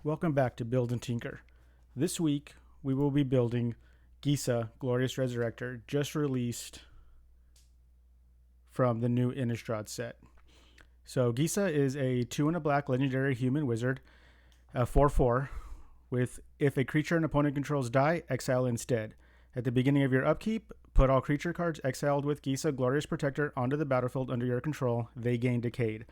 Welcome back to Build and Tinker. This week we will be building Gisa, Glorious Resurrector, just released from the new Innistrad set. So Gisa is a 2 and a black legendary human wizard, a 4/4, with if a creature an opponent controls die, exile instead. At the beginning of your upkeep, put all creature cards exiled with Gisa, Glorious Protector, onto the battlefield under your control. They gain Decayed.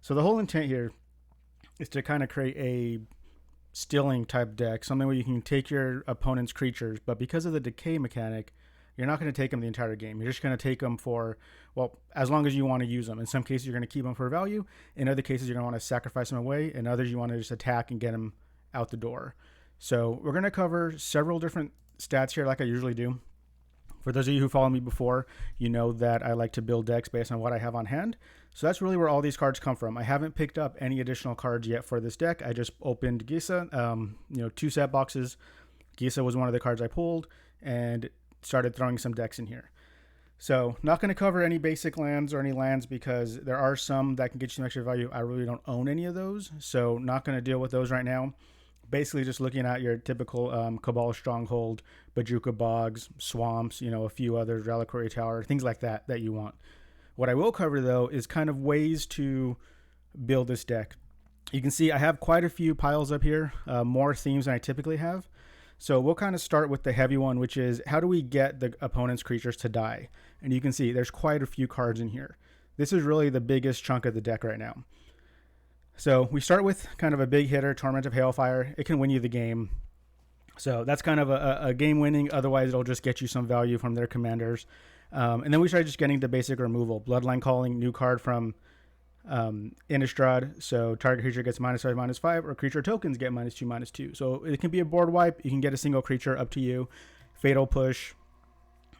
So the whole intent here is to kind of create a stealing type deck, something where you can take your opponent's creatures, but because of the decay mechanic, you're not going to take them the entire game. You're just going to take them for, well, as long as you want to use them. In some cases, you're going to keep them for value. In other cases, you're going to want to sacrifice them away. In others, you want to just attack and get them out the door. So we're going to cover several different stats here like I usually do. For those of you who follow me before, you know that I like to build decks based on what I have on hand. So that's really where all these cards come from. I haven't picked up any additional cards yet for this deck. I just opened Gisa, 2 set boxes. Gisa was one of the cards I pulled and started throwing some decks in here. So not going to cover any basic lands or any lands because there are some that can get you some extra value. I really don't own any of those, so not going to deal with those right now. Basically just looking at your typical Cabal Stronghold, Bajuka Bogs, Swamps, a few others, Reliquary Tower, things like that you want. What I will cover, though, is kind of ways to build this deck. You can see I have quite a few piles up here, more themes than I typically have. So we'll kind of start with the heavy one, which is how do we get the opponent's creatures to die? And you can see there's quite a few cards in here. This is really the biggest chunk of the deck right now. So we start with kind of a big hitter, Torment of Hailfire. It can win you the game. So that's kind of a game winning. Otherwise, it'll just get you some value from their commanders. And then we start just getting to basic removal. Bloodline Calling, new card from Innistrad. So target creature gets -5/-5, or creature tokens get -2/-2. So it can be a board wipe. You can get a single creature, up to you. Fatal Push.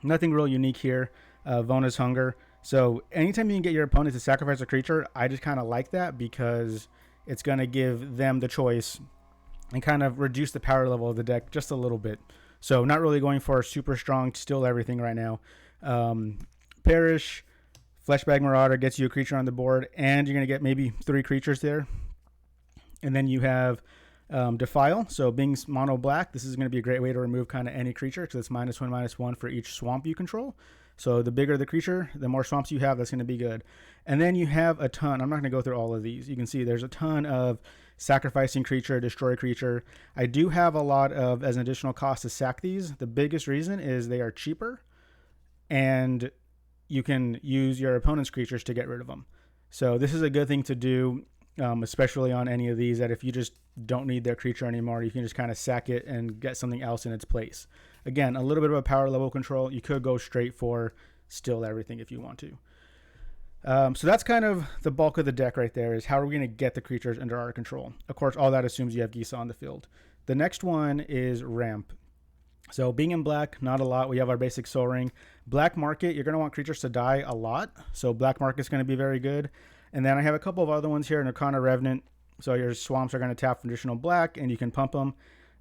Nothing real unique here. Vona's Hunger. So anytime you can get your opponent to sacrifice a creature, I just kind of like that because it's going to give them the choice and kind of reduce the power level of the deck just a little bit. So not really going for super strong, steal everything right now. Perish, Fleshbag Marauder gets you a creature on the board, and you're going to get maybe 3 creatures there. And then you have Defile. So being mono black, this is going to be a great way to remove kind of any creature because it's -1/-1 for each swamp you control. So the bigger the creature, the more swamps you have, that's going to be good. And then you have a ton. I'm not going to go through all of these. You can see there's a ton of sacrificing creature, destroy creature. I do have a lot of, as an additional cost, to sack these. The biggest reason is they are cheaper, and you can use your opponent's creatures to get rid of them. So this is a good thing to do, especially on any of these, that if you just don't need their creature anymore, you can just kind of sack it and get something else in its place. Again, a little bit of a power level control. You could go straight for steal everything if you want to. So that's kind of the bulk of the deck right there, is how are we going to get the creatures under our control. Of course, all that assumes you have Gisa on the field. The next one is Ramp. So being in black, not a lot. We have our basic Soul Ring. Black Market, you're going to want creatures to die a lot. So Black Market's going to be very good. And then I have a couple of other ones here, Nakana Revenant. So your swamps are going to tap for additional black, and you can pump them.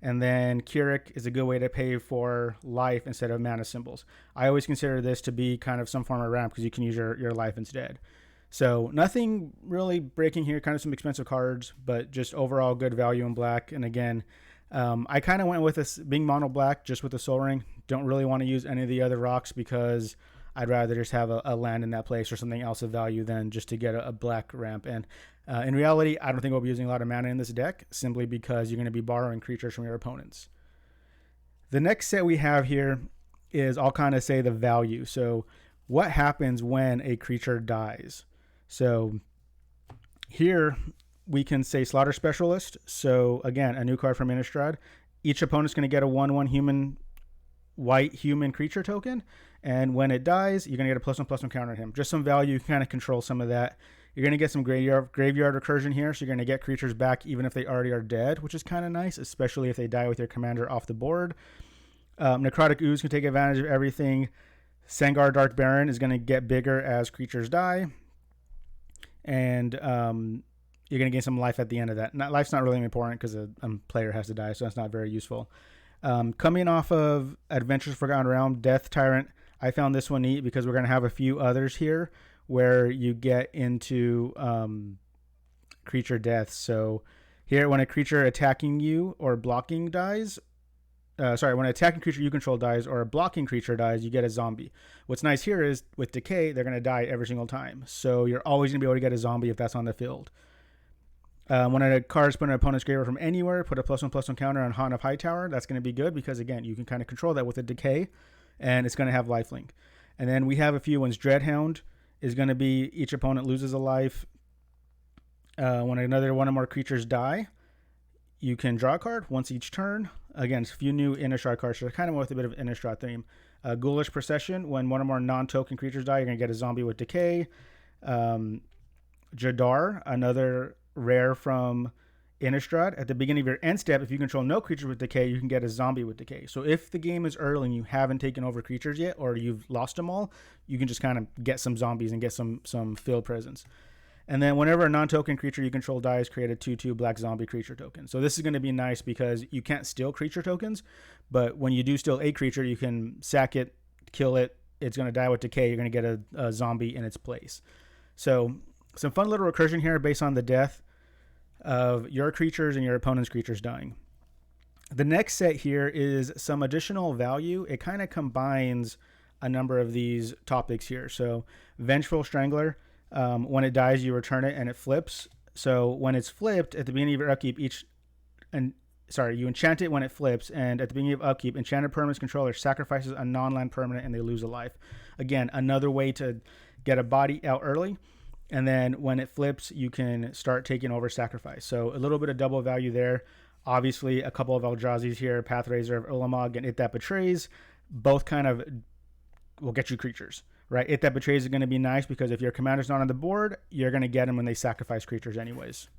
And then Keurig is a good way to pay for life instead of mana symbols. I always consider this to be kind of some form of ramp because you can use your life instead. So nothing really breaking here, kind of some expensive cards, but just overall good value in black. And again, I kind of went with this being mono black just with the Soul Ring. Don't really want to use any of the other rocks because I'd rather just have a land in that place or something else of value than just to get a black ramp. And in reality, I don't think we'll be using a lot of mana in this deck simply because you're going to be borrowing creatures from your opponents. The next set we have here is, I'll kind of say the value. So what happens when a creature dies? So here we can say Slaughter Specialist. So again, a new card from Innistrad. Each opponent's going to get a 1/1 white human creature token, and when it dies, you're going to get a +1/+1 counter on him. Just some value, you can kind of control some of that. You're going to get some graveyard recursion here, so you're going to get creatures back even if they already are dead, which is kind of nice, especially if they die with your commander off the board. Necrotic Ooze can take advantage of everything. Sangar Dark Baron is going to get bigger as creatures die, and you're going to gain some life at the end of that. Life's not really important because a player has to die, so that's not very useful. Coming off of Adventures Forgotten Realm, Death Tyrant, I found this one neat because we're going to have a few others here where you get into creature deaths. So Here, when a creature attacking you or blocking dies, when an attacking creature you control dies or a blocking creature dies, you get a zombie. What's nice here is with Decay, they're going to die every single time. So you're always going to be able to get a zombie if that's on the field. When a card is put in an opponent's graveyard from anywhere, put a +1/+1 counter on Haunt of Hightower. That's going to be good because, again, you can kind of control that with a Decay, and it's going to have lifelink. And then we have a few ones. Dreadhound is going to be each opponent loses a life. When another one or more creatures die, you can draw a card once each turn. Again, a few new Innistrad cards, so kind of with a bit of Innistrad theme. Ghoulish Procession, when one or more non-token creatures die, you're going to get a zombie with Decay. Jadar, another rare from Innistrad. At the beginning of your end step, if you control no creatures with Decay, you can get a zombie with Decay. So if the game is early and you haven't taken over creatures yet, or you've lost them all, you can just kind of get some zombies and get some field presence. And then whenever a non-token creature you control dies, create a 2/2 black zombie creature token. So this is going to be nice because you can't steal creature tokens, but when you do steal a creature, you can sack it, kill it. It's going to die with Decay. You're going to get a zombie in its place. So some fun little recursion here based on the death of your creatures and your opponent's creatures dying. The next set here is some additional value. It kind of combines a number of these topics here. So Vengeful Strangler. When it dies, you return it and it flips. So when it's flipped at the beginning of your upkeep, you enchant it when it flips, and at the beginning of upkeep, enchanted permanent's controller sacrifices a non-land permanent and they lose a life. Again, another way to get a body out early, and then when it flips, you can start taking over sacrifice. So a little bit of double value there. Obviously, a couple of Eldrazi's here, Pathraiser of Ulamog and It That Betrays, both kind of will get you creatures. Right, It That Betrays is going to be nice because if your commander's not on the board, you're going to get them when they sacrifice creatures anyways.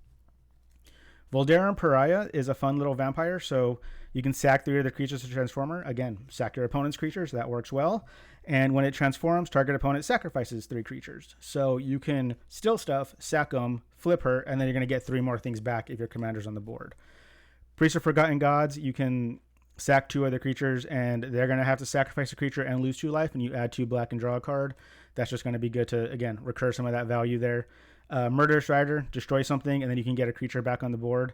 Voldaran Pariah is a fun little vampire, so you can sack 3 of the creatures to Transformer. Again, sack your opponent's creatures, that works well. And when it transforms, target opponent sacrifices 3 creatures. So you can steal stuff, sack them, flip her, and then you're going to get 3 more things back if your commander's on the board. Priest of Forgotten Gods, you can sack 2 other creatures, and they're going to have to sacrifice a creature and lose 2 life, and you add 2 black and draw a card. That's just going to be good to, again, recur some of that value there. Murderous Rider, destroy something, and then you can get a creature back on the board.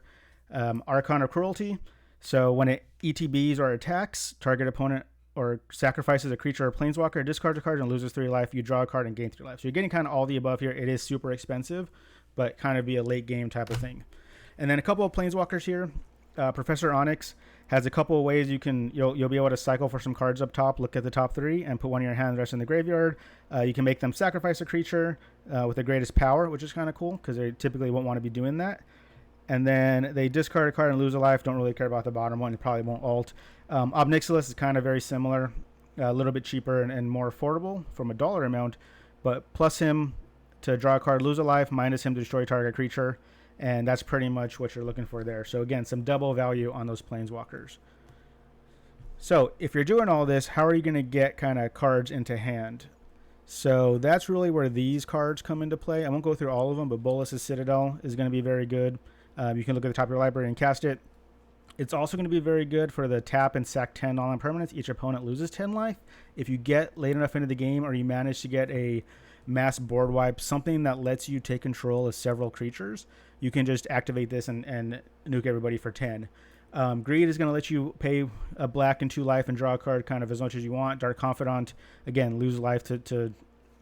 Archon of Cruelty. So when it ETBs or attacks, target opponent or sacrifices a creature or planeswalker, discards a card and loses 3 life. You draw a card and gain 3 life. So you're getting kind of all the above here. It is super expensive, but kind of be a late game type of thing. And then a couple of planeswalkers here. Professor Onyx has a couple of ways you'll be able to cycle for some cards up top. Look at the top 3 and put one in your hand, the rest in the graveyard. You can make them sacrifice a creature with the greatest power, which is kind of cool because they typically won't want to be doing that. And then they discard a card and lose a life. Don't really care about the bottom one. You probably won't ult. Obnixilis is kind of very similar, a little bit cheaper and more affordable from a dollar amount, but plus him to draw a card, lose a life, minus him to destroy target creature. And that's pretty much what you're looking for there. So again, some double value on those planeswalkers. So if you're doing all this, how are you going to get kind of cards into hand? So that's really where these cards come into play. I won't go through all of them, but Bolas' Citadel is going to be very good. You can look at the top of your library and cast it. It's also going to be very good for the tap and sack 10 non-land permanents. Each opponent loses 10 life. If you get late enough into the game or you manage to get a mass board wipe, something that lets you take control of several creatures, you can just activate this and nuke everybody for 10. Greed is going to let you pay a black and 2 life and draw a card kind of as much as you want. Dark Confidant, again, lose life to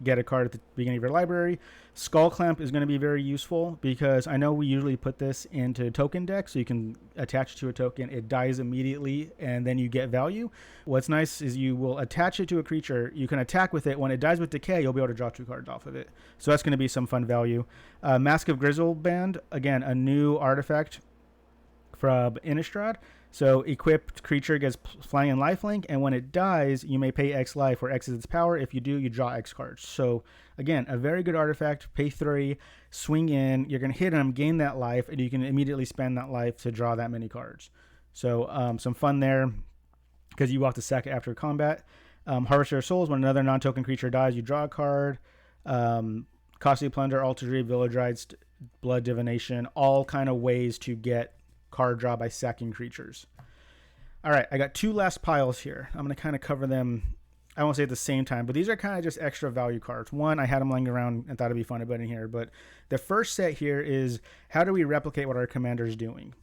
get a card at the beginning of your library. Skull Clamp is going to be very useful because I know we usually put this into token deck, so you can attach it to a token. It dies immediately, and then you get value. What's nice is you will attach it to a creature. You can attack with it. When it dies with Decay, you'll be able to draw 2 cards off of it. So that's going to be some fun value. Mask of Grizzleband, again, a new artifact from Innistrad. So equipped creature gets flying and lifelink, and when it dies, you may pay X life, where X is its power. If you do, you draw X cards. So again, a very good artifact. Pay 3, swing in, you're going to hit them, gain that life, and you can immediately spend that life to draw that many cards. So some fun there because you walk to sack it after combat. Harvester of Souls, when another non-token creature dies, you draw a card. Costly Plunder, Altered, Village Rites, Blood Divination, all kind of ways to get card draw by sacking creatures. All right, I got 2 last piles here. I'm going to kind of cover them I won't say at the same time, but these are kind of just extra value cards. One, I had them laying around and thought it'd be fun to put in here. But the first set here is how do we replicate what our commander is doing?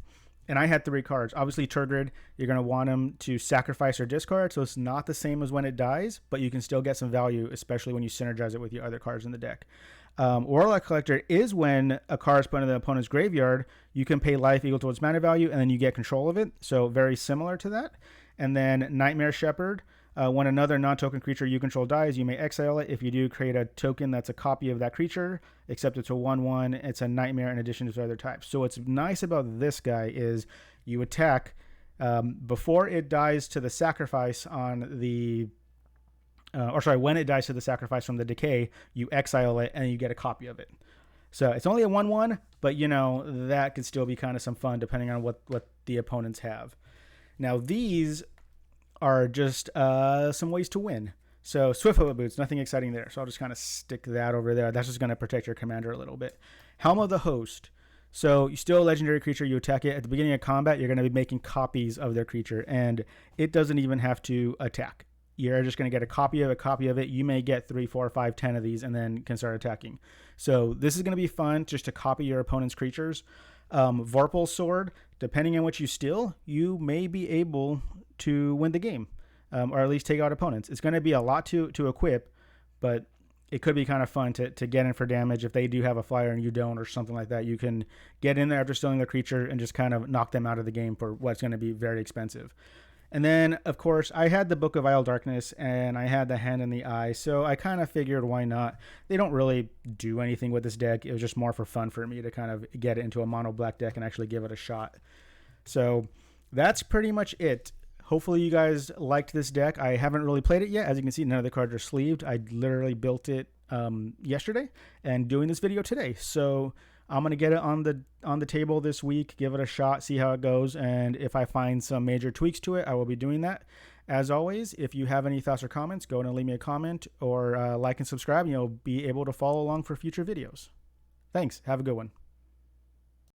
And I had 3 cards. Obviously, Turgid, you're going to want them to sacrifice or discard, so it's not the same as when it dies, but you can still get some value, especially when you synergize it with your other cards in the deck. Warlock Collector is when a card is put into the opponent's graveyard, you can pay life equal to its mana value, and then you get control of it, so very similar to that. And then Nightmare Shepherd, when another non-token creature you control dies, you may exile it. If you do, create a token that's a copy of that creature, except it's a 1/1. It's a nightmare in addition to its other types. So what's nice about this guy is you attack before it dies to the sacrifice on the... when it dies to the sacrifice from the decay, you exile it and you get a copy of it. So it's only a 1/1, but that could still be kind of some fun depending on what the opponents have. Now these are just some ways to win. So Swiftfoot Boots, nothing exciting there. So I'll just kind of stick that over there. That's just going to protect your commander a little bit. Helm of the Host. So you still a legendary creature, you attack it. At the beginning of combat, you're going to be making copies of their creature, and it doesn't even have to attack. You're just going to get a copy of it. You may get 3, 4, 5, 10 of these and then can start attacking. So this is going to be fun just to copy your opponent's creatures. Vorpal's Sword, depending on what you steal, you may be able to win the game, or at least take out opponents. It's going to be a lot to equip, but it could be kind of fun to get in for damage. If they do have a flyer and you don't or something like that, you can get in there after stealing the creature and just kind of knock them out of the game for what's going to be very expensive. And then, of course, I had the Book of Vile Darkness and I had the Hand in the Eye, so I kind of figured why not. They don't really do anything with this deck. It was just more for fun for me to kind of get it into a mono black deck and actually give it a shot. So that's pretty much it. Hopefully you guys liked this deck. I haven't really played it yet. As you can see, none of the cards are sleeved. I literally built it yesterday and doing this video today. So I'm going to get it on the table this week, give it a shot, see how it goes. And if I find some major tweaks to it, I will be doing that. As always, if you have any thoughts or comments, go and leave me a comment or like and subscribe, and you'll be able to follow along for future videos. Thanks. Have a good one.